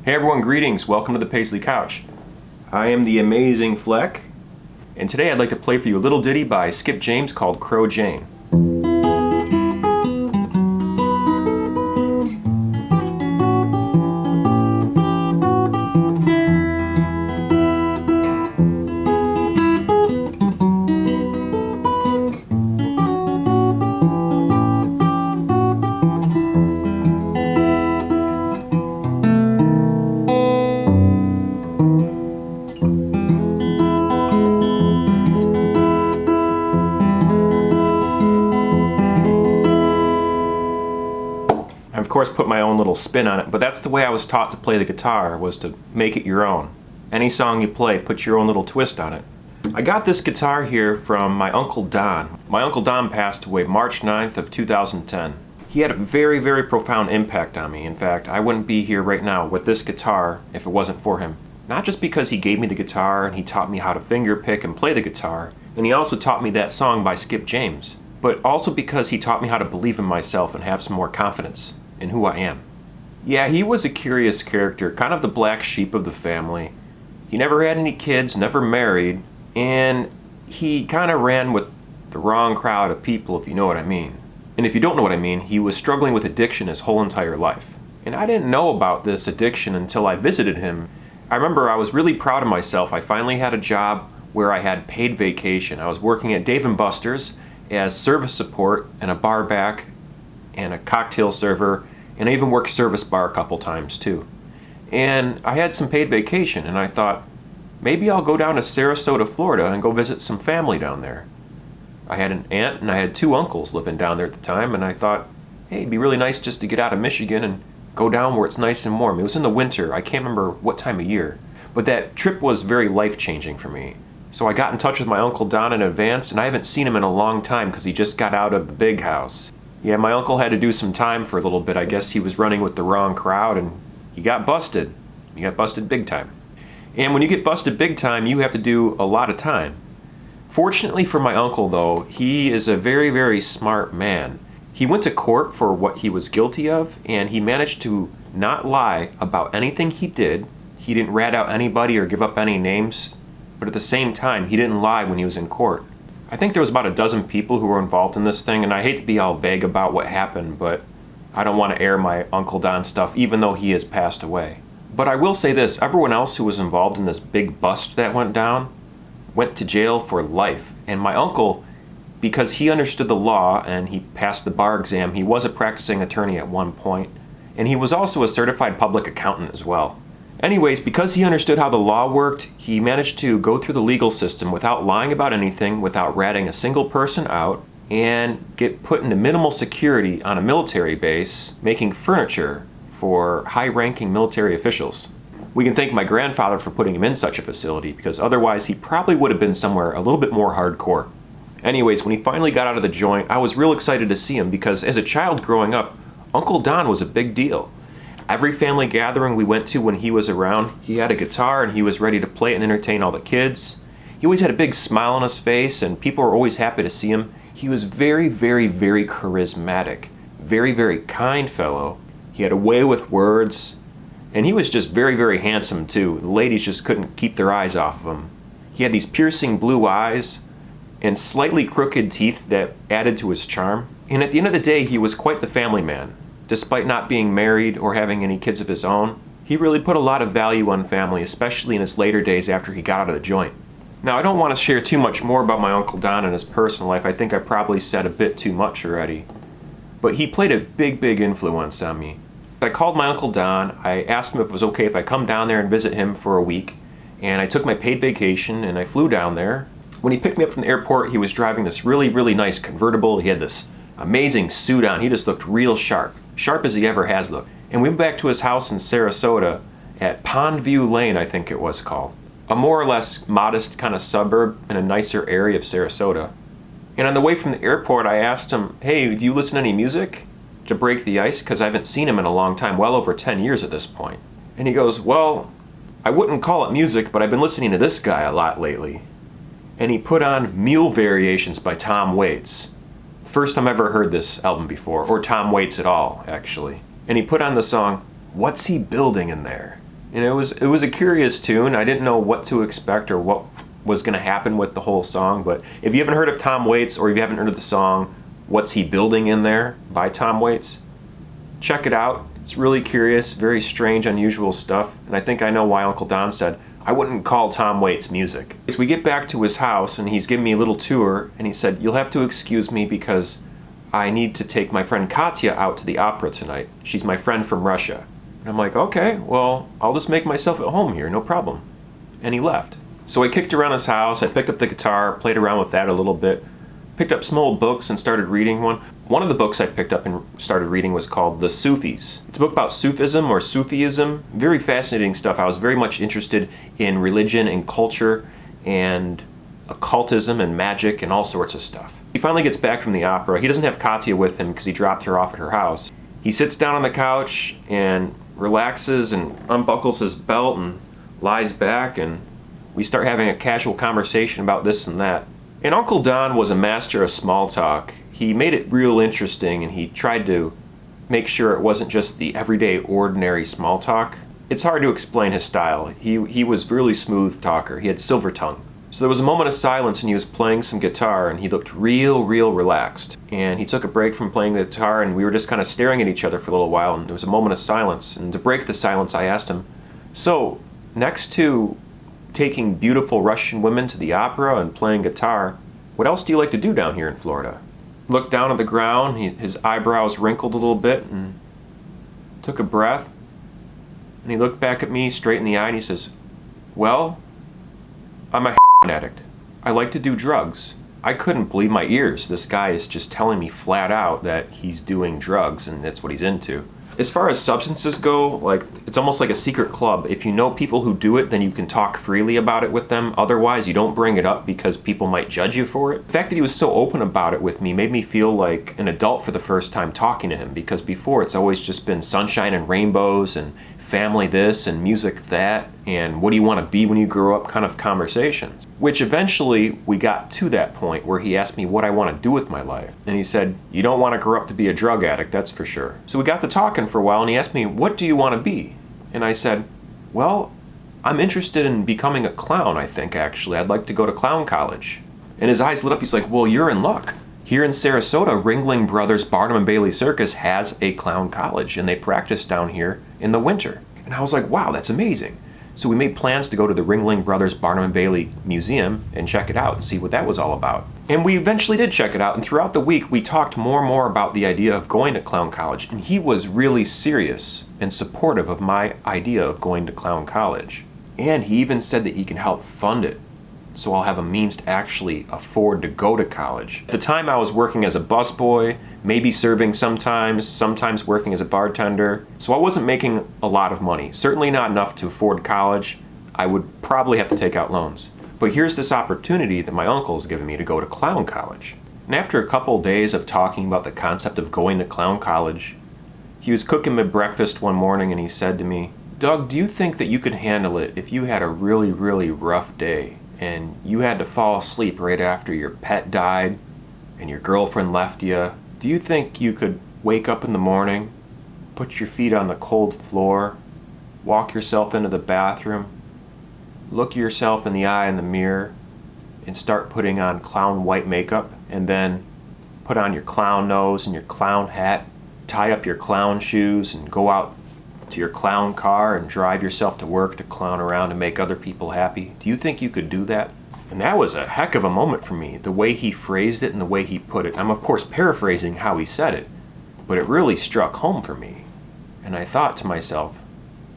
Hey everyone, greetings. Welcome to the Paisley Couch. I am the Amazing FLEC, and today I'd like to play for you a little ditty by Skip James called Crow Jane. Of course put my own little spin on it, but that's the way I was taught to play the guitar, was to make it your own. Any song you play, put your own little twist on it. I got this guitar here from my Uncle Don. My Uncle Don passed away March 9th of 2010. He had a very, very profound impact on me. In fact, I wouldn't be here right now with this guitar if it wasn't for him. Not just because he gave me the guitar and he taught me how to finger pick and play the guitar, and he also taught me that song by Skip James, but also because he taught me how to believe in myself and have some more confidence in who I am. Yeah, he was a curious character, kind of the black sheep of the family. He never had any kids, never married, and he kind of ran with the wrong crowd of people, if you know what I mean. And if you don't know what I mean, he was struggling with addiction his whole entire life. And I didn't know about this addiction until I visited him. I remember I was really proud of myself. I finally had a job where I had paid vacation. I was working at Dave & Buster's as service support and a bar back and a cocktail server, and I even worked service bar a couple times too. And I had some paid vacation, and I thought, maybe I'll go down to Sarasota, Florida and go visit some family down there. I had an aunt and I had two uncles living down there at the time, and I thought, hey, it'd be really nice just to get out of Michigan and go down where it's nice and warm. It was in the winter, I can't remember what time of year, but that trip was very life-changing for me. So I got in touch with my Uncle Don in advance, and I haven't seen him in a long time because he just got out of the big house. Yeah, my uncle had to do some time for a little bit. I guess he was running with the wrong crowd and he got busted. He got busted big time. And when you get busted big time, you have to do a lot of time. Fortunately for my uncle though, he is a very, very smart man. He went to court for what he was guilty of, and he managed to not lie about anything he did. He didn't rat out anybody or give up any names, but at the same time, he didn't lie when he was in court. I think there was about a dozen people who were involved in this thing, and I hate to be all vague about what happened, but I don't want to air my Uncle Don stuff, even though he has passed away. But I will say this, everyone else who was involved in this big bust that went down went to jail for life. And my uncle, because he understood the law and he passed the bar exam, he was a practicing attorney at one point, and he was also a certified public accountant as well. Anyways, because he understood how the law worked, he managed to go through the legal system without lying about anything, without ratting a single person out, and get put into minimal security on a military base, making furniture for high-ranking military officials. We can thank my grandfather for putting him in such a facility, because otherwise he probably would have been somewhere a little bit more hardcore. Anyways, when he finally got out of the joint, I was real excited to see him, because as a child growing up, Uncle Don was a big deal. Every family gathering we went to when he was around, he had a guitar and he was ready to play and entertain all the kids. He always had a big smile on his face and people were always happy to see him. He was very, very, very charismatic. Very, very kind fellow. He had a way with words. And he was just very, very handsome too. The ladies just couldn't keep their eyes off of him. He had these piercing blue eyes and slightly crooked teeth that added to his charm. And at the end of the day, he was quite the family man. Despite not being married or having any kids of his own, he really put a lot of value on family, especially in his later days after he got out of the joint. Now, I don't want to share too much more about my Uncle Don and his personal life. I think I probably said a bit too much already. But he played a big, big influence on me. I called my Uncle Don. I asked him if it was okay if I come down there and visit him for a week. And I took my paid vacation and I flew down there. When he picked me up from the airport, he was driving this really, really nice convertible. He had this amazing suit on. He just looked real sharp. Sharp as he ever has looked. And we went back to his house in Sarasota at Pondview Lane, I think it was called. A more or less modest kind of suburb in a nicer area of Sarasota. And on the way from the airport, I asked him, hey, do you listen to any music to break the ice? Because I haven't seen him in a long time, well over 10 years at this point. And he goes, well, I wouldn't call it music, but I've been listening to this guy a lot lately. And he put on Mule Variations by Tom Waits. First time I ever heard this album before, or Tom Waits at all, actually. And he put on the song, What's He Building in There? And it was a curious tune. I didn't know what to expect or what was going to happen with the whole song, but if you haven't heard of Tom Waits or if you haven't heard of the song What's He Building in There by Tom Waits, check it out. It's really curious, very strange, unusual stuff, and I think I know why Uncle Don said I wouldn't call Tom Waits music. So we get back to his house and he's giving me a little tour, and he said, "You'll have to excuse me because I need to take my friend Katya out to the opera tonight. She's my friend from Russia." And I'm like, "Okay, well, I'll just make myself at home here, no problem." And he left. So I kicked around his house, I picked up the guitar, played around with that a little bit, picked up some old books and started reading one. One of the books I picked up and started reading was called The Sufis. It's a book about Sufism or Sufism. Very fascinating stuff. I was very much interested in religion and culture and occultism and magic and all sorts of stuff. He finally gets back from the opera. He doesn't have Katya with him because he dropped her off at her house. He sits down on the couch and relaxes and unbuckles his belt and lies back, and we start having a casual conversation about this and that. And Uncle Don was a master of small talk. He made it real interesting, and he tried to make sure it wasn't just the everyday, ordinary small talk. It's hard to explain his style. He was really smooth talker. He had silver tongue. So there was a moment of silence, and he was playing some guitar, and he looked real relaxed. And he took a break from playing the guitar, and we were just kind of staring at each other for a little while, and there was a moment of silence. And to break the silence, I asked him, "So, next to taking beautiful Russian women to the opera and playing guitar, what else do you like to do down here in Florida?" Looked down at the ground, his eyebrows wrinkled a little bit, and took a breath. And he looked back at me straight in the eye and he says, "Well, I'm a addict. I like to do drugs." I couldn't believe my ears. This guy is just telling me flat out that he's doing drugs and that's what he's into. As far as substances go, like, it's almost like a secret club. If you know people who do it, then you can talk freely about it with them. Otherwise, you don't bring it up because people might judge you for it. The fact that he was so open about it with me made me feel like an adult for the first time talking to him, because before it's always just been sunshine and rainbows and family this and music that and what do you want to be when you grow up kind of conversations. Which eventually we got to that point where he asked me what I want to do with my life. And he said, "You don't want to grow up to be a drug addict, that's for sure." So we got to talking for a while and he asked me, "What do you want to be?" And I said, "Well, I'm interested in becoming a clown, I think, actually. I'd like to go to clown college." And his eyes lit up. He's like, "Well, you're in luck. Here in Sarasota, Ringling Brothers Barnum and Bailey Circus has a clown college, and they practice down here in the winter." And I was like, wow, that's amazing. So we made plans to go to the Ringling Brothers Barnum and Bailey Museum and check it out and see what that was all about. And we eventually did check it out, and throughout the week we talked more and more about the idea of going to clown college, and he was really serious and supportive of my idea of going to clown college. And he even said that he can help fund it, so I'll have a means to actually afford to go to college. At the time I was working as a busboy, maybe serving sometimes working as a bartender, so I wasn't making a lot of money. Certainly not enough to afford college. I would probably have to take out loans. But here's this opportunity that my uncle's given me to go to clown college. And after a couple days of talking about the concept of going to clown college, he was cooking me breakfast one morning and he said to me, "Doug, do you think that you could handle it if you had a really rough day and you had to fall asleep right after your pet died and your girlfriend left you? Do you think you could wake up in the morning, put your feet on the cold floor, walk yourself into the bathroom, look yourself in the eye in the mirror, and start putting on clown white makeup, and then put on your clown nose and your clown hat, tie up your clown shoes, and go out to your clown car and drive yourself to work to clown around and make other people happy? Do you think you could do that?" And that was a heck of a moment for me, the way he phrased it and the way he put it. I'm of course paraphrasing how he said it, but it really struck home for me. And I thought to myself,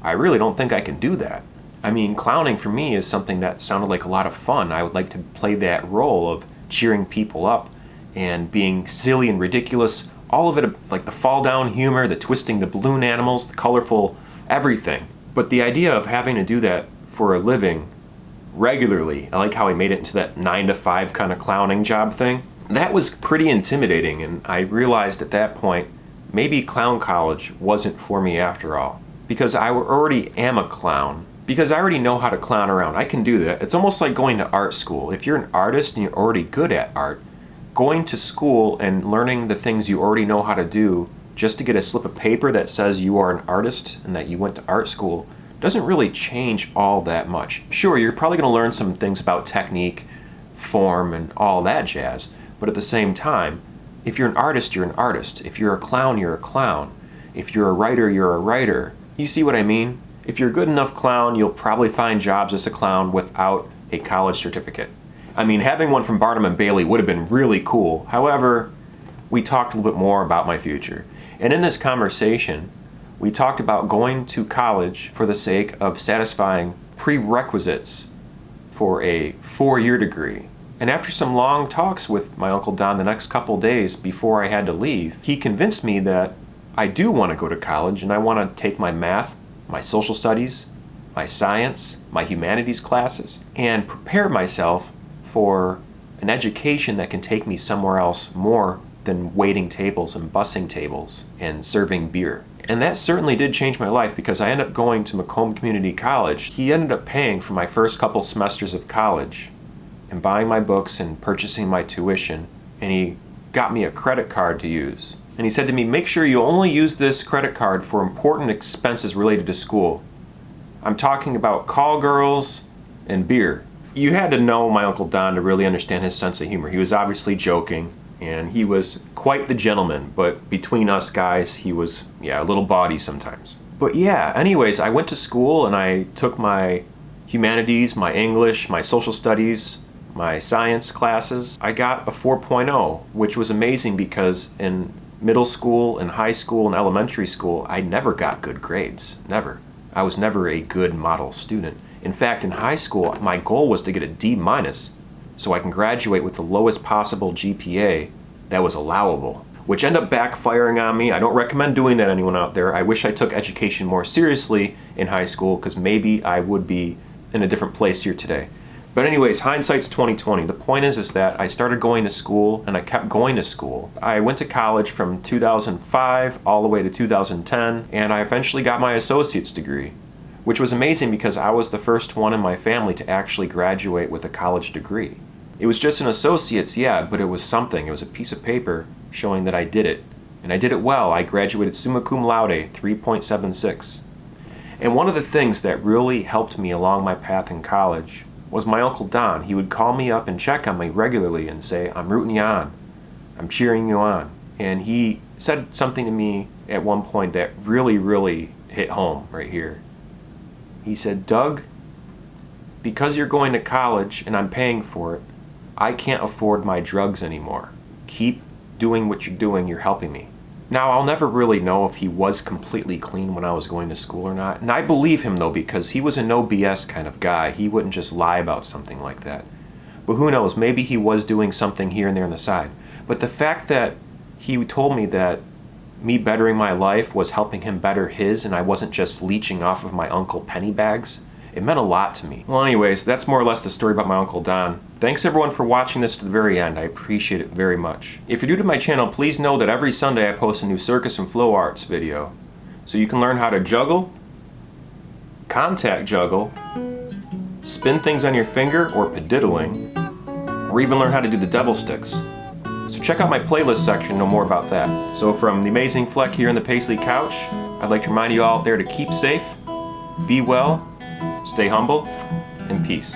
I really don't think I can do that. I mean, clowning for me is something that sounded like a lot of fun. I would like to play that role of cheering people up and being silly and ridiculous, all of it, like the fall down humor, the twisting the balloon animals, the colorful everything. But the idea of having to do that for a living regularly, I like how he made it into that 9 to 5 kind of clowning job thing. That was pretty intimidating, and I realized at that point maybe clown college wasn't for me after all, because I already am a clown, because I already know how to clown around. I can do that. It's almost like going to art school. If you're an artist and you're already good at art, going to school and learning the things you already know how to do just to get a slip of paper that says you are an artist and that you went to art school doesn't really change all that much. Sure, you're probably going to learn some things about technique, form, and all that jazz, but at the same time, if you're an artist, you're an artist. If you're a clown, you're a clown. If you're a writer, you're a writer. You see what I mean? If you're a good enough clown, you'll probably find jobs as a clown without a college certificate. I mean, having one from Barnum and Bailey would have been really cool. However, we talked a little bit more about my future. And in this conversation, we talked about going to college for the sake of satisfying prerequisites for a 4-year degree. And after some long talks with my Uncle Don the next couple days before I had to leave, he convinced me that I do want to go to college and I want to take my math, my social studies, my science, my humanities classes, and prepare myself for an education that can take me somewhere else more than waiting tables and bussing tables and serving beer. And that certainly did change my life because I ended up going to Macomb Community College. He ended up paying for my first couple semesters of college and buying my books and purchasing my tuition, and he got me a credit card to use. And he said to me, make sure you only use this credit card for important expenses related to school. I'm talking about call girls and beer. You had to know my Uncle Don to really understand his sense of humor. He was obviously joking, and he was quite the gentleman, but between us guys, he was, a little bawdy sometimes. But yeah, anyways, I went to school and I took my humanities, my English, my social studies, my science classes. I got a 4.0, which was amazing because in middle school and high school and elementary school, I never got good grades. Never. I was never a good model student. In fact, in high school, my goal was to get a D- so I can graduate with the lowest possible GPA that was allowable, which ended up backfiring on me. I don't recommend doing that to anyone out there. I wish I took education more seriously in high school because maybe I would be in a different place here today. But anyways, hindsight's 2020. The point is that I started going to school and I kept going to school. I went to college from 2005 all the way to 2010, and I eventually got my associate's degree, which was amazing because I was the first one in my family to actually graduate with a college degree. It was just an associate's, but it was something. It was a piece of paper showing that I did it. And I did it well. I graduated summa cum laude, 3.76. And one of the things that really helped me along my path in college was my Uncle Don. He would call me up and check on me regularly and say, I'm rooting you on. I'm cheering you on. And he said something to me at one point that really, really hit home right here. He said, Doug, because you're going to college and I'm paying for it, I can't afford my drugs anymore. Keep doing what you're doing, you're helping me. Now, I'll never really know if he was completely clean when I was going to school or not. And I believe him, though, because he was a no BS kind of guy. He wouldn't just lie about something like that. But who knows, maybe he was doing something here and there on the side. But the fact that he told me that me bettering my life was helping him better his, and I wasn't just leeching off of my Uncle Pennybags, it meant a lot to me. Well, anyways, that's more or less the story about my Uncle Don. Thanks everyone for watching this to the very end. I appreciate it very much. If you're new to my channel, please know that every Sunday I post a new circus and flow arts video. So you can learn how to juggle, contact juggle, spin things on your finger or padiddling, or even learn how to do the devil sticks. So check out my playlist section to know more about that. So from the Amazing FLEC here on the Paisley couch, I'd like to remind you all out there to keep safe, be well, stay humble, and peace.